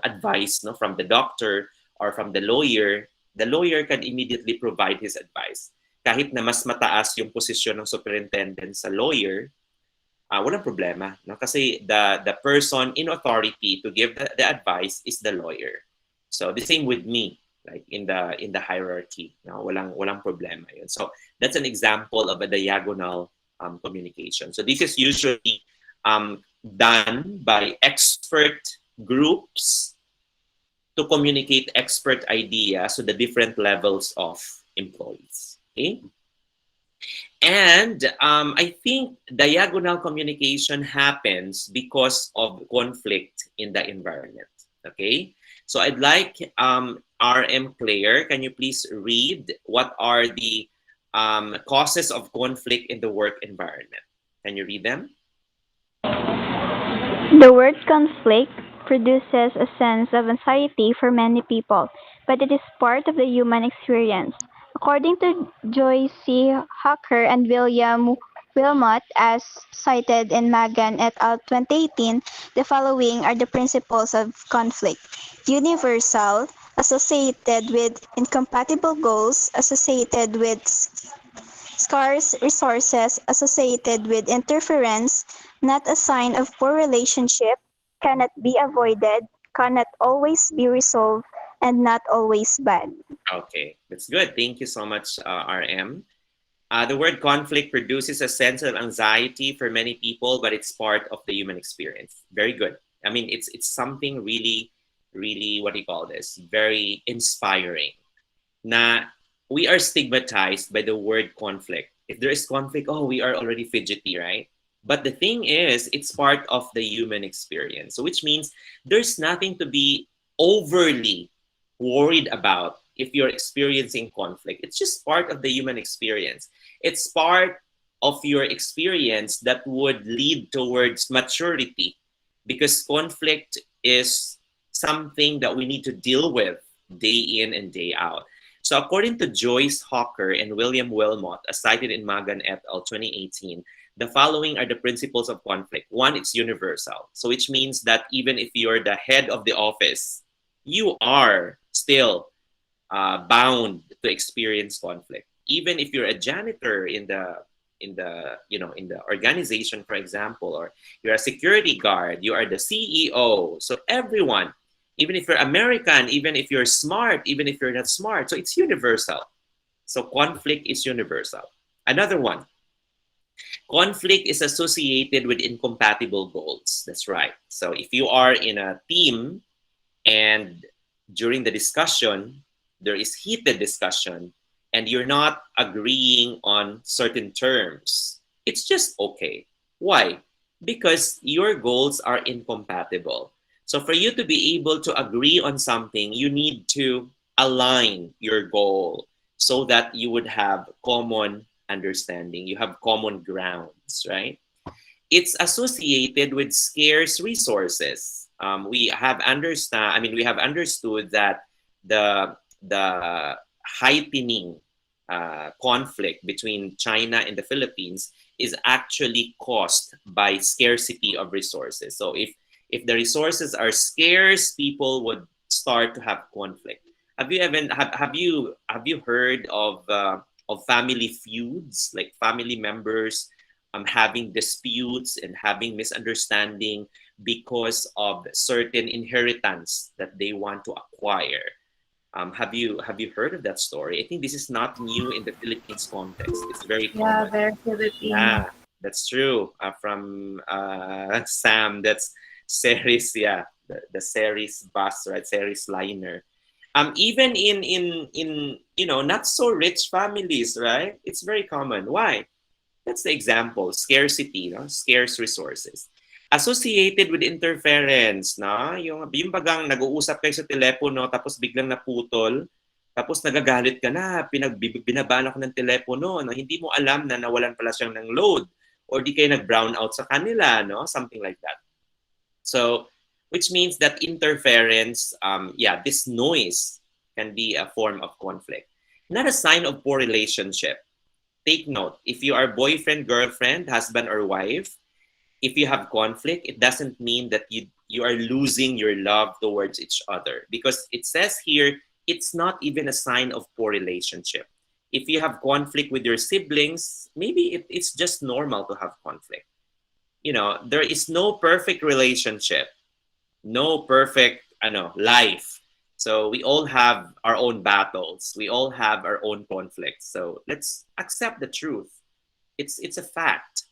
advice, no, from the doctor or from the lawyer can immediately provide his advice. Kahit na mas mataas yung posisyon ng superintendent sa lawyer, walang problema, no? Kasi the person in authority to give the advice is the lawyer. So the same with me, like in the hierarchy, no? Walang problema yun. So that's an example of a diagonal communication. So this is usually done by expert groups to communicate expert ideas to the different levels of employees. Okay. And I think diagonal communication happens because of conflict in the environment. Okay. So I'd like RM Claire, can you please read what are the causes of conflict in the work environment? Can you read them? The word conflict produces a sense of anxiety for many people, but it is part of the human experience. According to Joy C. Hucker and William Wilmot, as cited in Magan et al. 2018, the following are the principles of conflict: universal, associated with incompatible goals, associated with scarce resources, associated with interference, not a sign of poor relationship, cannot be avoided, cannot always be resolved, and not always bad. Okay, that's good. Thank you so much, RM. The word conflict produces a sense of anxiety for many people, but it's part of the human experience. Very good. I mean, it's something really, really, what do you call this? Very inspiring. Na we are stigmatized by the word conflict. If there is conflict, oh, we are already fidgety, right? But the thing is, it's part of the human experience. So which means there's nothing to be overly worried about if you're experiencing conflict. It's just part of the human experience. It's part of your experience that would lead towards maturity, because conflict is something that we need to deal with day in and day out. So according to Joyce Hawker and William Wilmot, as cited in Magan et al. 2018, the following are the principles of conflict. One, it's universal. So which means that even if you're the head of the office, you are still bound to experience conflict. Even if you're a janitor in the organization, for example, or you're a security guard, you are the CEO. So everyone, even if you're American, even if you're smart, even if you're not smart, so it's universal. So conflict is universal. Another one, conflict is associated with incompatible goals. That's right. So if you are in a team and during the discussion, there is heated discussion and you're not agreeing on certain terms, it's just okay. Why? Because your goals are incompatible. So for you to be able to agree on something, you need to align your goal so that you would have common understanding. You have common grounds, right? it's associated with scarce resources. We have understood that the heightening conflict between China and the Philippines is actually caused by scarcity of resources. So if the resources are scarce, people would start to have conflict. Have you heard of family feuds, like family members having disputes and having misunderstanding because of certain inheritance that they want to acquire? Have you heard of that story? I think this is not new in the Philippines context. It's very Yeah, common. very Filipino. Yeah, that's true. From Sam, that's Ceres. Yeah, the Ceres bus, right? Ceres liner. Even in not so rich families, right? It's very common. Why? That's the example. Scarcity, no? Scarce resources. Associated with interference, no? Yung bagang nag-uusap kayo sa telepono tapos biglang naputol, tapos nagagalit ka na, binabaan ako ng telepono, no? Hindi mo alam na nawalan pala siyang ng load or di kayo nag-brown out sa kanila, no? Something like that. So, which means that interference, this noise can be a form of conflict. Not a sign of poor relationship. Take note, if you are boyfriend, girlfriend, husband, or wife, if you have conflict, it doesn't mean that you are losing your love towards each other. Because it says here, it's not even a sign of poor relationship. If you have conflict with your siblings, maybe it's just normal to have conflict. There is no perfect relationship, no perfect life. So we all have our own battles. We all have our own conflicts. So let's accept the truth. It's a fact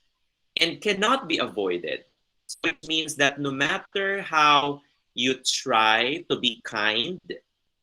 and cannot be avoided. So it means that no matter how you try to be kind,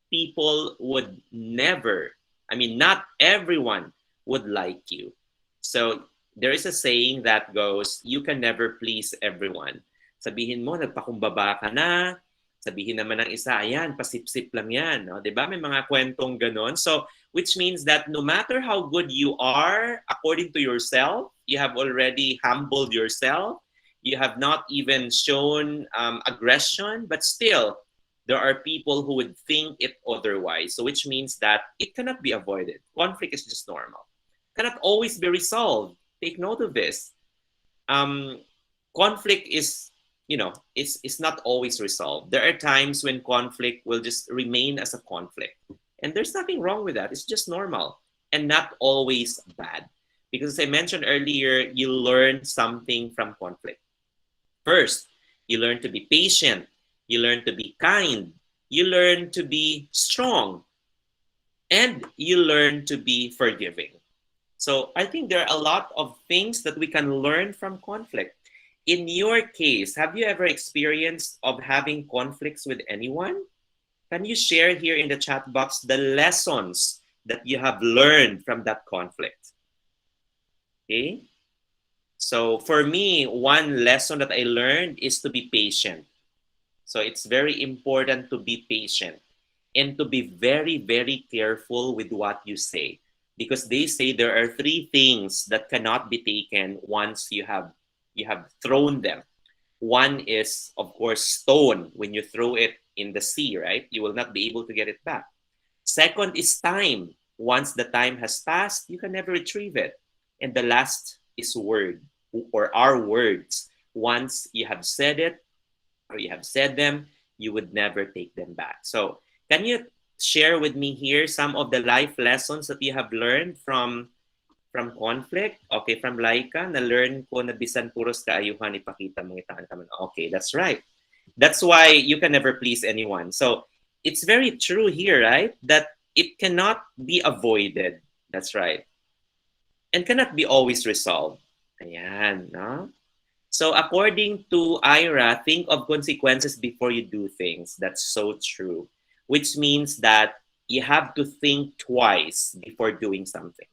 people would never, not everyone would like you. So there is a saying that goes, you can never please everyone. Sabihin mo, nagpakumbaba ka na, sabihin naman ng isa, ayan, pasip-sip lang yan. No? Diba? May mga kwentong ganon. So, which means that no matter how good you are, according to yourself, you have already humbled yourself, you have not even shown aggression, but still, there are people who would think it otherwise. So, which means that it cannot be avoided. Conflict is just normal. Cannot always be resolved. Take note of this. Conflict is it's not always resolved. There are times when conflict will just remain as a conflict. And there's nothing wrong with that. It's just normal and not always bad. Because as I mentioned earlier, you learn something from conflict. First, you learn to be patient. You learn to be kind. You learn to be strong. And you learn to be forgiving. So I think there are a lot of things that we can learn from conflict. In your case, have you ever experienced of having conflicts with anyone? Can you share here in the chat box the lessons that you have learned from that conflict? Okay. So for me, one lesson that I learned is to be patient. So it's very important to be patient and to be very, very careful with what you say. Because they say there are 3 things that cannot be taken once you have thrown them. One is, of course, stone. When you throw it in the sea, right? You will not be able to get it back. Second is time. Once the time has passed, you can never retrieve it. And the last is word, or our words. Once you have said it, or you have said them, you would never take them back. So can you share with me here some of the life lessons that you have learned from conflict? Okay, from Laika, na-learn ko na bisan puros kaayuhan, ipakita mong itaan ka man. Okay, that's right. That's why you can never please anyone. So it's very true here, right? That it cannot be avoided. That's right. And cannot be always resolved. Ayan, no? So according to Ira, think of consequences before you do things. That's so true. Which means that you have to think twice before doing something.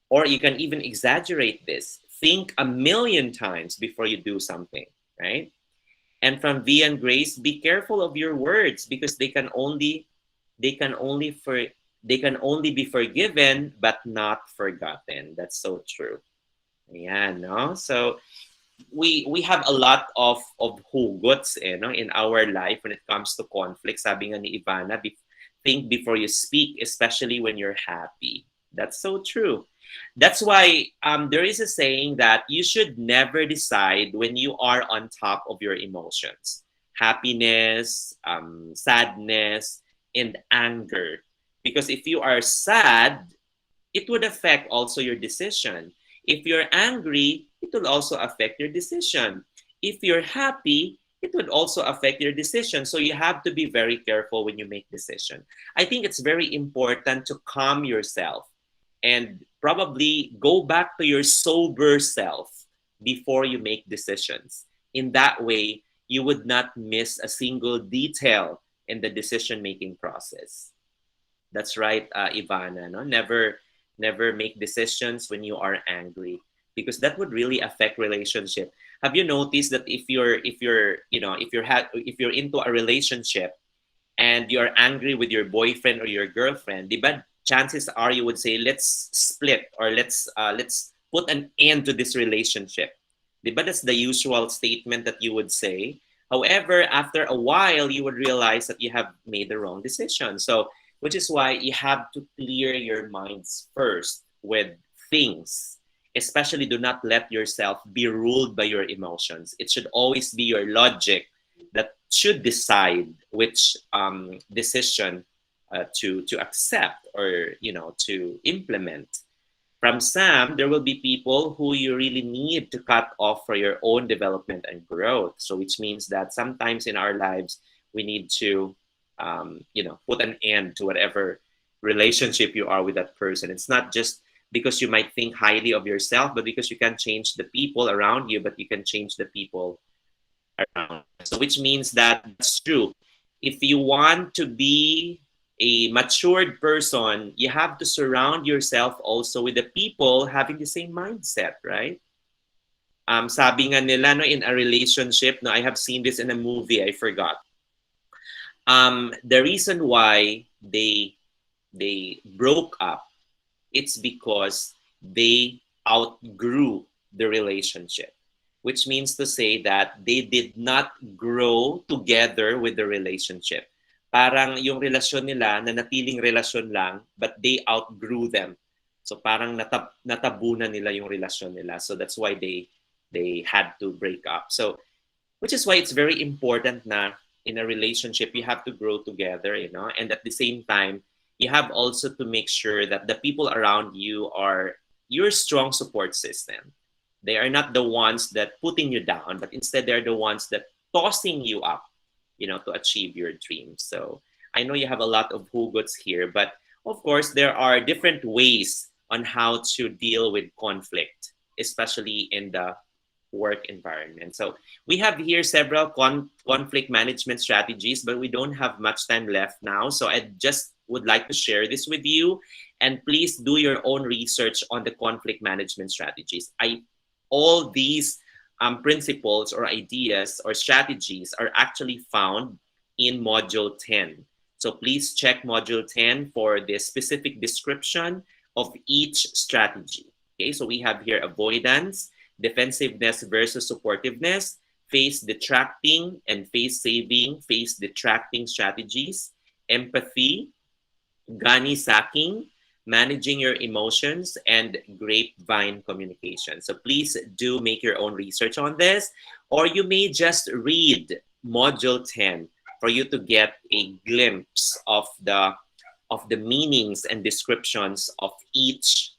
Or you can even exaggerate this. Think 1,000,000 times before you do something, right? And from V and Grace, be careful of your words because they can only be forgiven but not forgotten. That's so true. Ayan, no? So we have a lot of hugots in our life when it comes to conflict. Sabi nga ni Ivana, think before you speak, especially when you're happy. That's so true. That's why there is a saying that you should never decide when you are on top of your emotions, happiness, sadness, and anger. Because if you are sad, it would affect also your decision. If you're angry, it will also affect your decision. If you're happy, it would also affect your decision. So you have to be very careful when you make decision. I think it's very important to calm yourself and probably go back to your sober self before you make decisions. In that way, you would not miss a single detail in the decision making process. That's right, Ivana. No, never make decisions when you are angry, because that would really affect relationship. Have you noticed that if you're into a relationship and you're angry with your boyfriend or your girlfriend, di ba, chances are you would say, let's split, or let's put an end to this relationship. Di ba, that's the usual statement that you would say. However, after a while, you would realize that you have made the wrong decision. So, which is why you have to clear your minds first with things. Especially, do not let yourself be ruled by your emotions. It should always be your logic that should decide which decision to accept, or to implement. From Sam, there will be people who you really need to cut off for your own development and growth. So, which means that sometimes in our lives we need to put an end to whatever relationship you are with that person. It's not just because you might think highly of yourself, but because you can change the people around you, but you can change the people around. So, which means that that's true. If you want to be a matured person, you have to surround yourself also with the people having the same mindset, right? Sabi nga nila, no, in a relationship, no, I have seen this in a movie, I forgot. The reason why they broke up, it's because they outgrew the relationship, which means to say that they did not grow together with the relationship. Parang yung relasyon nila, nanatiling relasyon lang, but they outgrew them. So parang natabunan nila yung relasyon nila. So that's why they had to break up. So, which is why it's very important na in a relationship, you have to grow together, and at the same time, you have also to make sure that the people around you are your strong support system. They are not the ones that putting you down, but instead they're the ones that tossing you up, to achieve your dreams. So I know you have a lot of hugots here, but of course there are different ways on how to deal with conflict, especially in the work environment. So we have here several conflict management strategies, but we don't have much time left now. So I just would like to share this with you, and please do your own research on the conflict management strategies. All these principles or ideas or strategies are actually found in Module 10. So please check Module 10 for the specific description of each strategy. Okay, so we have here avoidance, defensiveness versus supportiveness, face detracting and face saving, face detracting strategies, empathy, gunny sacking, managing your emotions, and grapevine communication. So please do make your own research on this, or you may just read Module 10 for you to get a glimpse of the meanings and descriptions of each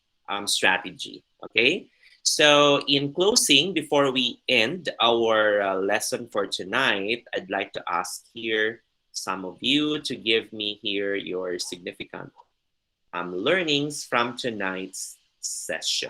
strategy. Okay. So in closing, before we end our lesson for tonight, I'd like to ask here some of you to give me here your significant learnings from tonight's session.